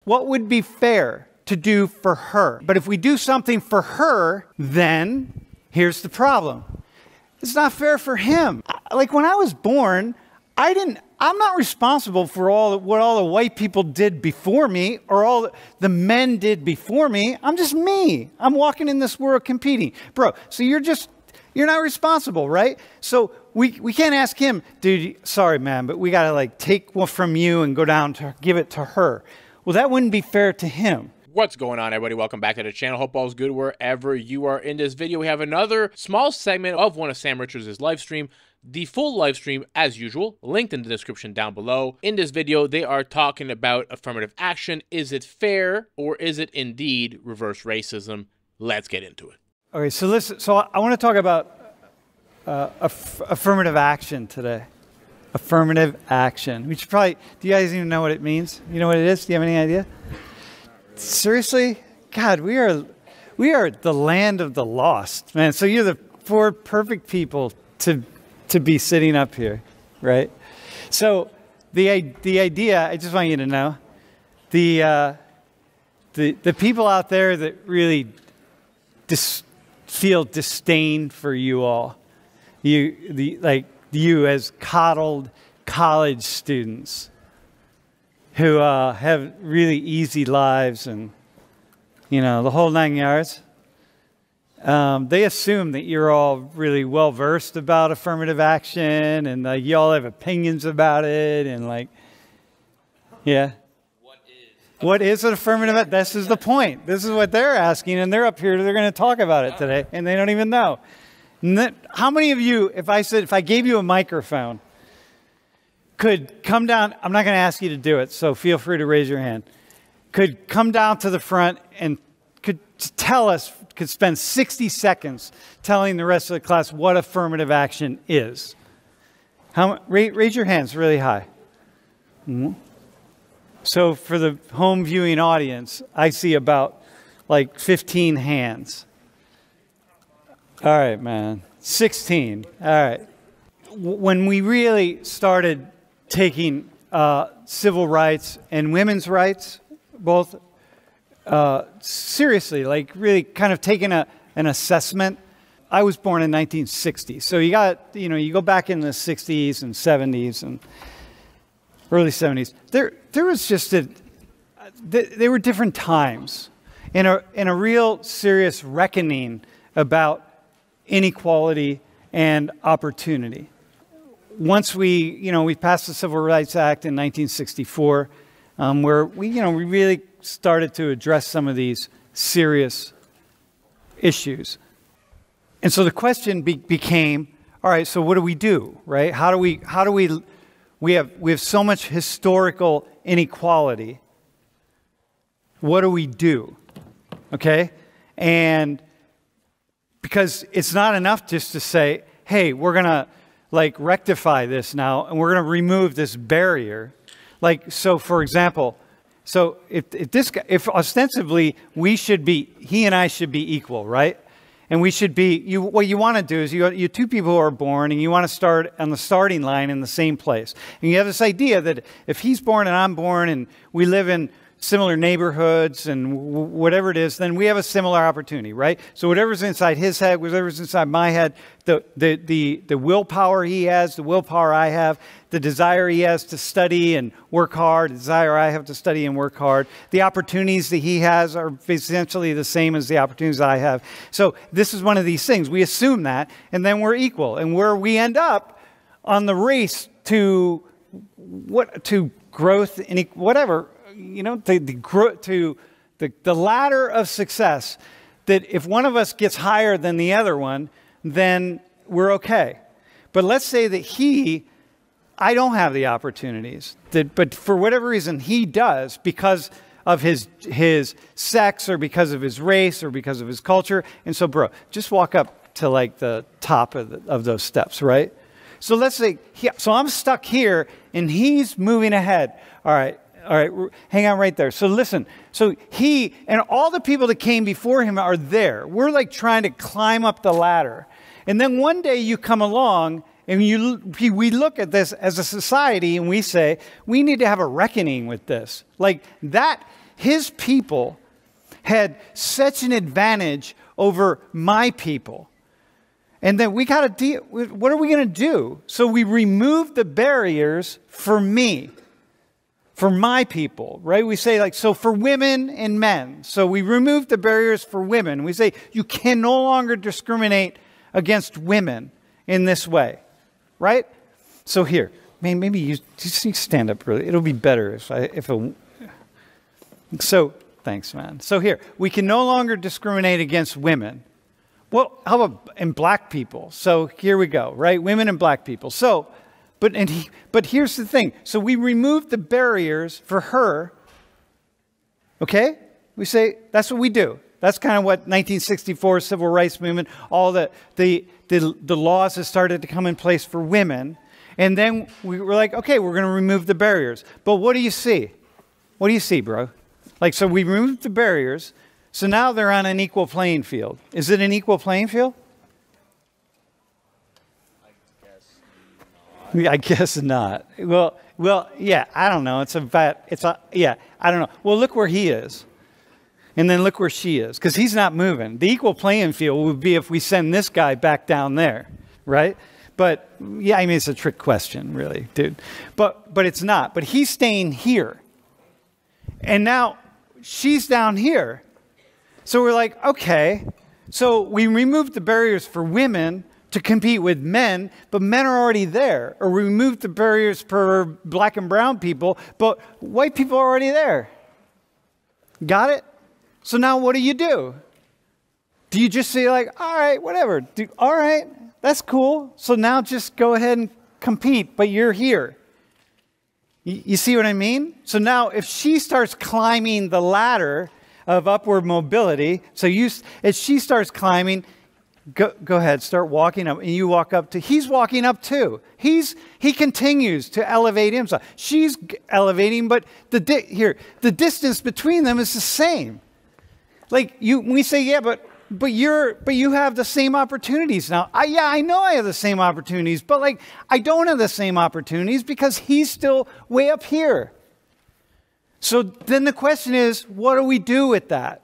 what would be fair to do for her? But if we do something for her, then here's the problem. It's not fair for him. Like when I was born, I'm not responsible for what all the white people did before me or all the men did before me. I'm just me. I'm walking in this world competing. Bro, so you're not responsible, right? So we can't ask him, dude, sorry, man, but we got to like take one from you and go down to give it to her. Well, that wouldn't be fair to him. What's going on, everybody? Welcome back to the channel. Hope all's good wherever you are. In this video, we have another small segment of one of Sam Richards' live stream. The full live stream, as usual, linked in the description down below. In this video, they are talking about affirmative action. Is it fair or is it indeed reverse racism? Let's get into it. Okay, so listen. So I want to talk about affirmative action today. Affirmative action. We should probably. Do you guys even know what it means? You know what it is? Do you have any idea? Seriously, God, we are the land of the lost, man. So you're the four perfect people to be sitting up here, right? So the idea, I just want you to know, the people out there that really feel disdain for you all, you as coddled college students who have really easy lives and, you know, the whole 9 yards. They assume that you're all really well-versed about affirmative action and you all have opinions about it and like, yeah. What is an affirmative action? This is the point. This is what they're asking and they're up here, they're going to talk about it today and they don't even know. How many of you, if I gave you a microphone, could come down, I'm not going to ask you to do it, so feel free to raise your hand, could come down to the front and could spend 60 seconds telling the rest of the class what affirmative action is. Raise your hands really high. Mm-hmm. So for the home viewing audience, I see about like 15 hands. All right, man. 16. All right. When we really started taking civil rights and women's rights, both seriously, like really kind of taking an assessment. I was born in 1960. So you go back in the 60s and 70s and early 70s. There was just they were different times in a real serious reckoning about inequality and opportunity. Once we passed the Civil Rights Act in 1964, where we really started to address some of these serious issues. And so the question became, all right, so what do we do, right? We have so much historical inequality. What do we do? Okay? And because it's not enough just to say, hey, we're going to rectify this now and we're going to remove this barrier. So for example, so if ostensibly he and I should be equal, right? And we should be, what you want to do is you two people who are born and you want to start on the starting line in the same place. And you have this idea that if he's born and I'm born and we live in similar neighborhoods and whatever it is, then we have a similar opportunity, right? So whatever's inside his head, whatever's inside my head, the willpower he has, the willpower I have, the desire he has to study and work hard, the desire I have to study and work hard, the opportunities that he has are essentially the same as the opportunities I have. So this is one of these things. We assume that, and then we're equal. And where we end up on the race to growth, whatever, to the ladder of success, that if one of us gets higher than the other one, then we're okay. But let's say that I don't have the opportunities, but for whatever reason he does because of his sex or because of his race or because of his culture. And so, bro, just walk up to the top of those steps, right? So let's say, so I'm stuck here and he's moving ahead. All right, hang on right there. So listen, so he and all the people that came before him are there. We're trying to climb up the ladder. And then one day you come along and we look at this as a society and we say, we need to have a reckoning with this. That his people had such an advantage over my people. And then we got to deal with, what are we going to do? So we removed the barriers for me, for my people, right? We say like, so for women and men. So we removed the barriers for women. We say you can no longer discriminate against women in this way, right? So here, man, maybe you just stand up really. It'll be better so thanks, man. So here, we can no longer discriminate against women. Well, how about in black people? So here we go, right? Women and black people. So, but here's the thing. So we removed the barriers for her. Okay? We say that's what we do. That's kind of what 1964 civil rights movement, all the laws that started to come in place for women. And then we were like, okay, we're going to remove the barriers. But what do you see? What do you see, bro? Like, so we removed the barriers. So now they're on an equal playing field. Is it an equal playing field? I guess not. Well, yeah, I don't know. Yeah, I don't know. Well, look where he is. And then look where she is. Because he's not moving. The equal playing field would be if we send this guy back down there, right? But, yeah, I mean, it's a trick question, really, dude. But it's not. But he's staying here. And now she's down here. So we're like, okay, so we removed the barriers for women to compete with men, but men are already there. Or we removed the barriers for black and brown people, but white people are already there. Got it? So now what do? Do you just say like, all right, whatever. All right, that's cool. So now just go ahead and compete, but you're here. You see what I mean? So now if she starts climbing the ladder of upward mobility, so as she starts climbing, go ahead, start walking up, and you walk up to, he's walking up too. He continues to elevate himself. She's elevating, but the distance between them is the same. Like we say, yeah, but you have the same opportunities now. Yeah, I know I have the same opportunities, but like I don't have the same opportunities because he's still way up here. So then the question is, what do we do with that?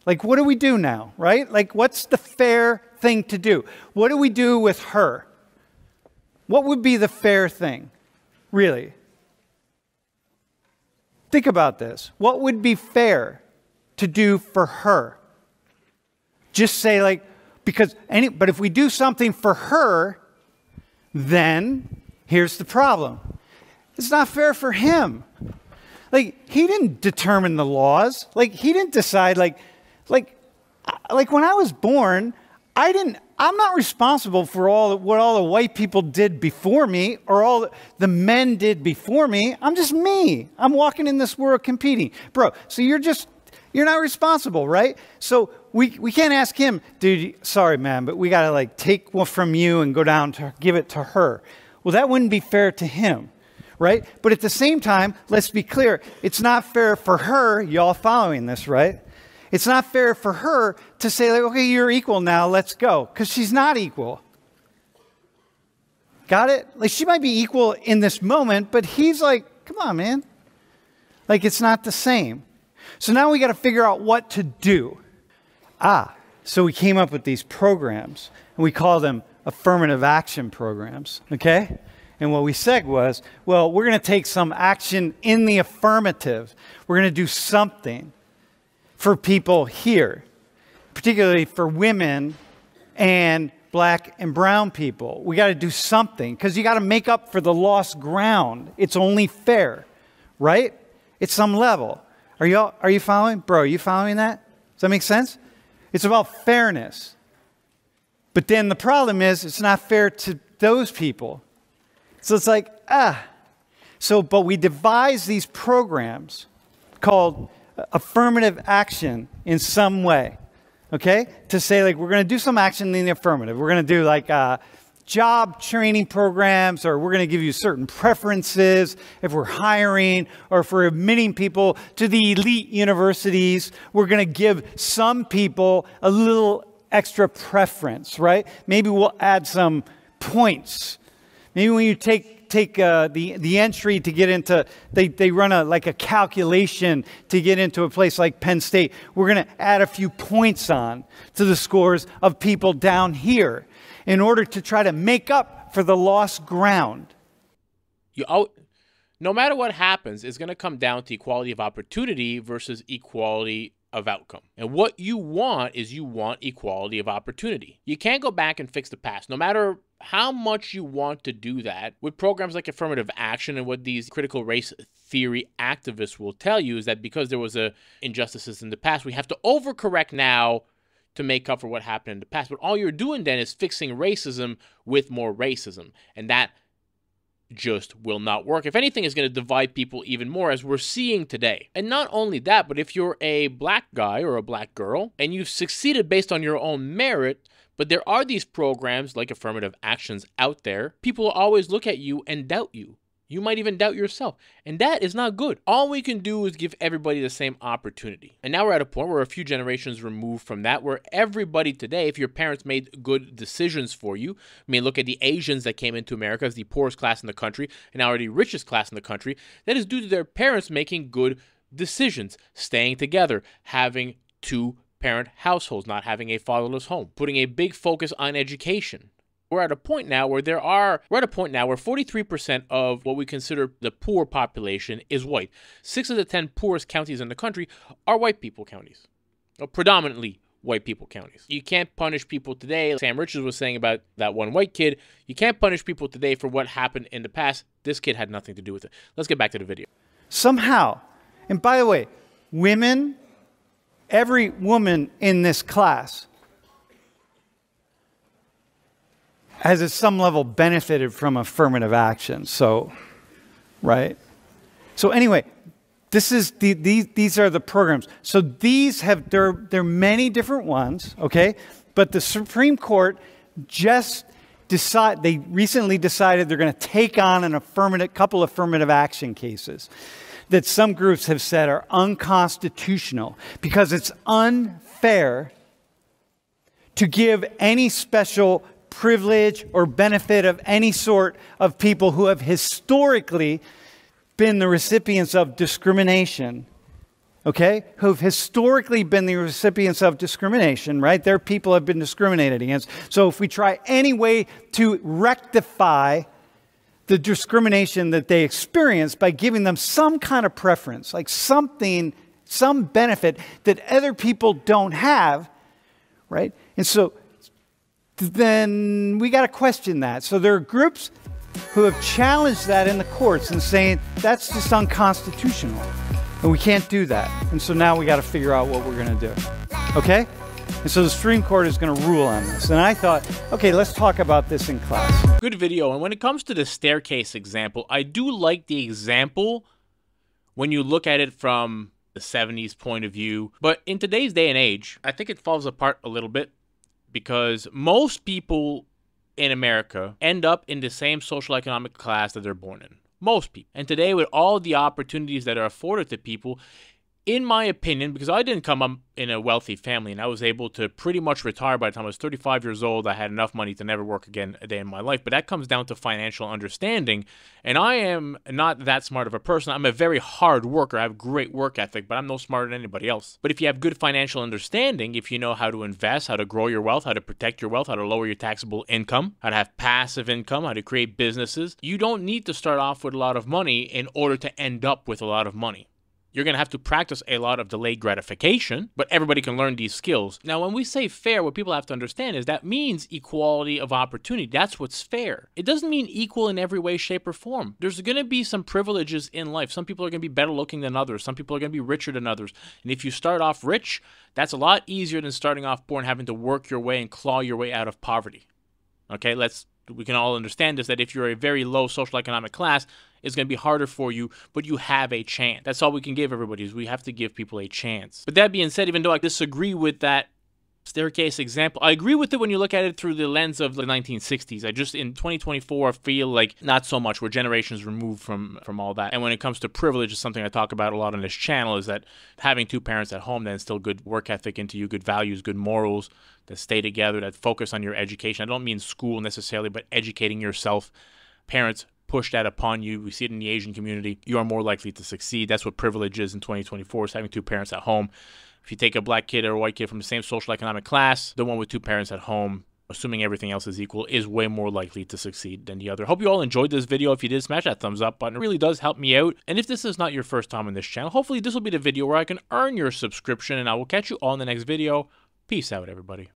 Like, what do we do now, right? Like, what's the fair thing to do? What do we do with her? What would be the fair thing, really? Think about this. What would be fair to do for her? Just say like, but if we do something for her, then here's the problem. It's not fair for him. Like, he didn't determine the laws. Like, he didn't decide, like when I was born, I'm not responsible for what all the white people did before me or all the men did before me. I'm just me. I'm walking in this world competing. Bro, so you're not responsible, right? So we can't ask him, dude, sorry, man, but we got to like take one from you and go down to give it to her. Well, that wouldn't be fair to him. Right? But at the same time, let's be clear, it's not fair for her, y'all following this, right? It's not fair for her to say, like, okay, you're equal now, let's go. Because she's not equal. Got it? Like, she might be equal in this moment, but he's like, come on, man. Like, it's not the same. So now we got to figure out what to do. So we came up with these programs, and we call them affirmative action programs, okay? And what we said was, well, we're going to take some action in the affirmative. We're going to do something for people here, particularly for women and black and brown people. We got to do something because you got to make up for the lost ground. It's only fair, right? At some level. Are you following? Bro, are you following that? Does that make sense? It's about fairness. But then the problem is it's not fair to those people. So it's like, but we devised these programs called affirmative action in some way, okay? To say like, we're going to do some action in the affirmative. We're going to do like job training programs, or we're going to give you certain preferences if we're hiring or if we're admitting people to the elite universities. We're going to give some people a little extra preference, right? Maybe we'll add some points. Maybe when you take take the entry to get into, they run like a calculation to get into a place like Penn State. We're going to add a few points on to the scores of people down here in order to try to make up for the lost ground. No matter what happens, it's going to come down to equality of opportunity versus equality of outcome. And what you want is you want equality of opportunity. You can't go back and fix the past. No matter how much you want to do that, with programs like affirmative action and what these critical race theory activists will tell you is that because there was injustices in the past, we have to overcorrect now to make up for what happened in the past. But all you're doing then is fixing racism with more racism. And that just will not work. If anything, it's going to divide people even more, as we're seeing today. And not only that, but if you're a black guy or a black girl and you've succeeded based on your own merit, but there are these programs like affirmative actions out there, people will always look at you and doubt you. You might even doubt yourself. And that is not good. All we can do is give everybody the same opportunity. And now we're at a point where we're a few generations removed from that, where everybody today, if your parents made good decisions for you, I mean, look at the Asians that came into America as the poorest class in the country and now are the richest class in the country. That is due to their parents making good decisions, staying together, having two-parent households, not having a fatherless home, putting a big focus on education. We're at a point now where 43% of what we consider the poor population is white. 6 of the 10 poorest counties in the country are white people counties, predominantly white people counties. You can't punish people today. Sam Richards was saying about that one white kid. You can't punish people today for what happened in the past. This kid had nothing to do with it. Let's get back to the video. Somehow, and by the way, women, every woman in this class has at some level benefited from affirmative action. So, right? So anyway, these are the programs. So these have, there are many different ones, okay? But the Supreme Court they recently decided they're going to take on couple affirmative action cases that some groups have said are unconstitutional because it's unfair to give any special privilege or benefit of any sort of people who have historically been the recipients of discrimination, okay? Who've historically been the recipients of discrimination, right? Their people have been discriminated against. So if we try any way to rectify the discrimination that they experience by giving them some kind of preference, like some benefit that other people don't have, right? And so then we got to question that. So there are groups who have challenged that in the courts and saying that's just unconstitutional and we can't do that. And so now we got to figure out what we're going to do. Okay? And so the Supreme Court is going to rule on this. And I thought, okay, let's talk about this in class. Good video. And when it comes to the staircase example, I do like the example when you look at it from the 70s point of view. But in today's day and age, I think it falls apart a little bit, because most people in America end up in the same social economic class that they're born in. Most people. And today, with all the opportunities that are afforded to people, in my opinion, because I didn't come up in a wealthy family and I was able to pretty much retire by the time I was 35 years old. I had enough money to never work again a day in my life. But that comes down to financial understanding. And I am not that smart of a person. I'm a very hard worker. I have great work ethic, but I'm no smarter than anybody else. But if you have good financial understanding, if you know how to invest, how to grow your wealth, how to protect your wealth, how to lower your taxable income, how to have passive income, how to create businesses, you don't need to start off with a lot of money in order to end up with a lot of money. You're going to have to practice a lot of delayed gratification, but everybody can learn these skills. Now, when we say fair, what people have to understand is that means equality of opportunity. That's what's fair. It doesn't mean equal in every way, shape, or form. There's going to be some privileges in life. Some people are going to be better looking than others. Some people are going to be richer than others. And if you start off rich, that's a lot easier than starting off poor and having to work your way and claw your way out of poverty. Okay, we can all understand this, that if you're a very low social economic class, it's going to be harder for you, but you have a chance. That's all we can give everybody, is we have to give people a chance. But that being said, even though I disagree with that staircase example, I agree with it when you look at it through the lens of the 1960s. I just, in 2024, feel like not so much. We're generations removed from all that. And when it comes to privilege, is something I talk about a lot on this channel, is that having two parents at home that instill good work ethic into you, good values, good morals, that stay together, that focus on your education. I don't mean school necessarily, but educating yourself. Parents push that upon you. We see it in the Asian community. You are more likely to succeed. That's what privilege is in 2024, is having two parents at home. If you take a black kid or a white kid from the same social economic class, the one with two parents at home, assuming everything else is equal, is way more likely to succeed than the other. Hope you all enjoyed this video. If you did, smash that thumbs up button. It really does help me out. And if this is not your first time on this channel, hopefully this will be the video where I can earn your subscription, and I will catch you all in the next video. Peace out, everybody.